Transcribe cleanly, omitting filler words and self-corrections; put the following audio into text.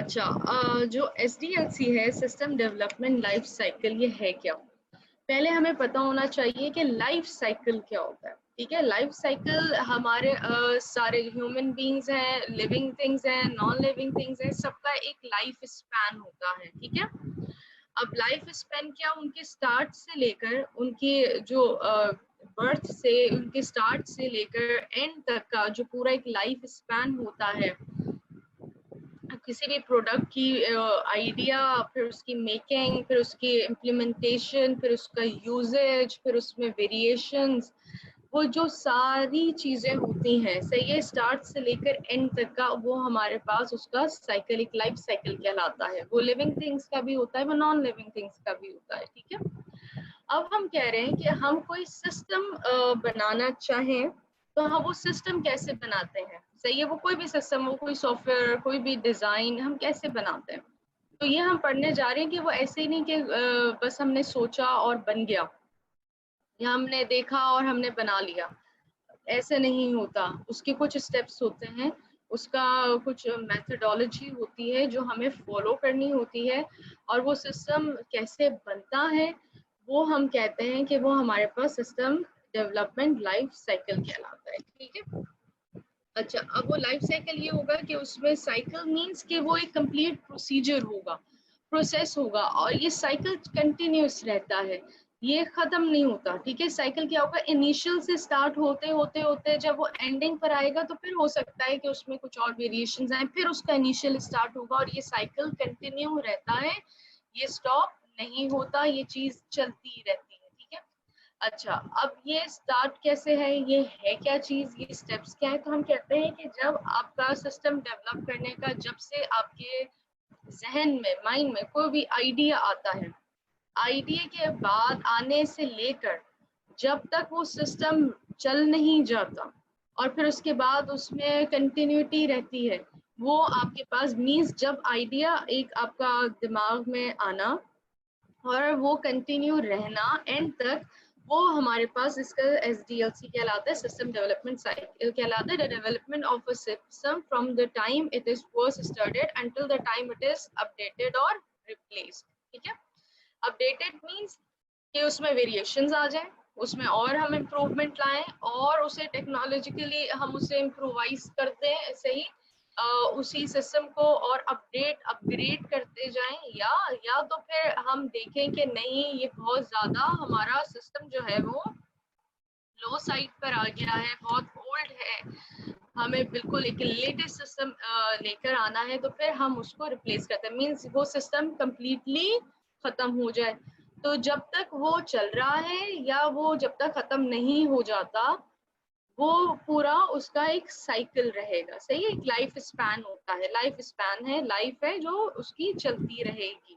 अच्छा, जो SDLC है, सिस्टम डेवलपमेंट लाइफ साइकिल, ये है क्या? पहले हमें पता होना चाहिए कि लाइफ साइकिल क्या होता है। ठीक है, लाइफ साइकिल हमारे सारे ह्यूमन बींग्स हैं, लिविंग थिंग्स हैं, नॉन लिविंग थिंग्स हैं, सबका एक लाइफ स्पैन होता है। ठीक है, अब लाइफ स्पैन क्या, उनके स्टार्ट से लेकर उनके जो बर्थ से, उनके स्टार्ट से लेकर एंड तक का जो पूरा एक लाइफ स्पैन होता है किसी भी प्रोडक्ट की आइडिया, फिर उसकी मेकिंग, फिर उसकी इम्प्लीमेंटेशन, फिर उसका यूजेज, फिर उसमें वेरिएशंस, वो जो सारी चीजें होती हैं, सही है, स्टार्ट से लेकर एंड तक का, वो हमारे पास उसका साइकिल, एक लाइफ साइकिल कहलाता है। वो लिविंग थिंग्स का भी होता है, वो नॉन लिविंग थिंग्स का भी होता है। ठीक है, अब हम कह रहे हैं कि हम कोई सिस्टम बनाना चाहें तो हम वो सिस्टम कैसे बनाते हैं। सही है, वो कोई भी सिस्टम हो, कोई सॉफ्टवेयर, कोई भी डिजाइन हम कैसे बनाते हैं, तो ये हम पढ़ने जा रहे हैं कि वो ऐसे ही नहीं कि बस हमने सोचा और बन गया, या हमने देखा और हमने बना लिया। ऐसे नहीं होता, उसके कुछ स्टेप्स होते हैं, उसका कुछ मेथडोलॉजी होती है जो हमें फॉलो करनी होती है, और वो सिस्टम कैसे बनता है वो हम कहते हैं कि वो हमारे पास सिस्टम डेवलपमेंट लाइफ साइकिल कहलाता है। ठीक है, अच्छा, अब वो लाइफ साइकिल ये होगा कि उसमें साइकिल मींस कि वो एक कंप्लीट प्रोसीजर होगा, प्रोसेस होगा, और ये साइकिल कंटिन्यूस रहता है, ये खत्म नहीं होता। ठीक है, साइकिल क्या होगा, इनिशियल से स्टार्ट होते होते होते जब वो एंडिंग पर आएगा तो फिर हो सकता है कि उसमें कुछ और वेरिएशंस आए, फिर उसका इनिशियल स्टार्ट होगा, और ये साइकिल कंटिन्यू रहता है, ये स्टॉप नहीं होता, ये चीज चलती रहती है। ठीक है, अच्छा, अब ये स्टार्ट कैसे है, ये है क्या चीज, ये स्टेप्स क्या है, तो हम कहते हैं कि जब आपका सिस्टम डेवलप करने का, जब से आपके जहन में, माइंड में कोई भी आइडिया आता है, आइडिया के बाद आने से लेकर जब तक वो सिस्टम चल नहीं जाता, और फिर उसके बाद उसमें कंटिन्यूटी रहती है, वो आपके पास मीन्स जब आइडिया एक आपका दिमाग में आना और वो कंटिन्यू रहना एंड तक, वो हमारे पास इसका SDLC कहलाता है, सिस्टम डेवलपमेंट साइकिल कहलाता है। The development of a system from the time it is first started until the time it is updated और रिप्लेस्ड। ठीक है, अपडेटेड मींस कि उसमें वेरिएशंस आ जाएं, उसमें और हम इम्प्रूवमेंट लाएं, और उसे टेक्नोलॉजिकली हम उसे इम्प्रोवाइज करते हैं, ऐसे ही उसी सिस्टम को और अपग्रेड करते जाएं, या तो फिर हम देखें कि नहीं, ये बहुत ज्यादा हमारा सिस्टम जो है वो लो साइड पर आ गया है, बहुत ओल्ड है, हमें बिल्कुल एक लेटेस्ट सिस्टम लेकर आना है, तो फिर हम उसको रिप्लेस करते हैं, मींस वो सिस्टम कंप्लीटली खत्म हो जाए। तो जब तक वो चल रहा है या वो जब तक खत्म नहीं हो जाता, वो पूरा उसका एक साइकिल रहेगा। सही है, एक लाइफ स्पैन होता है, लाइफ स्पैन है, लाइफ है जो उसकी चलती रहेगी।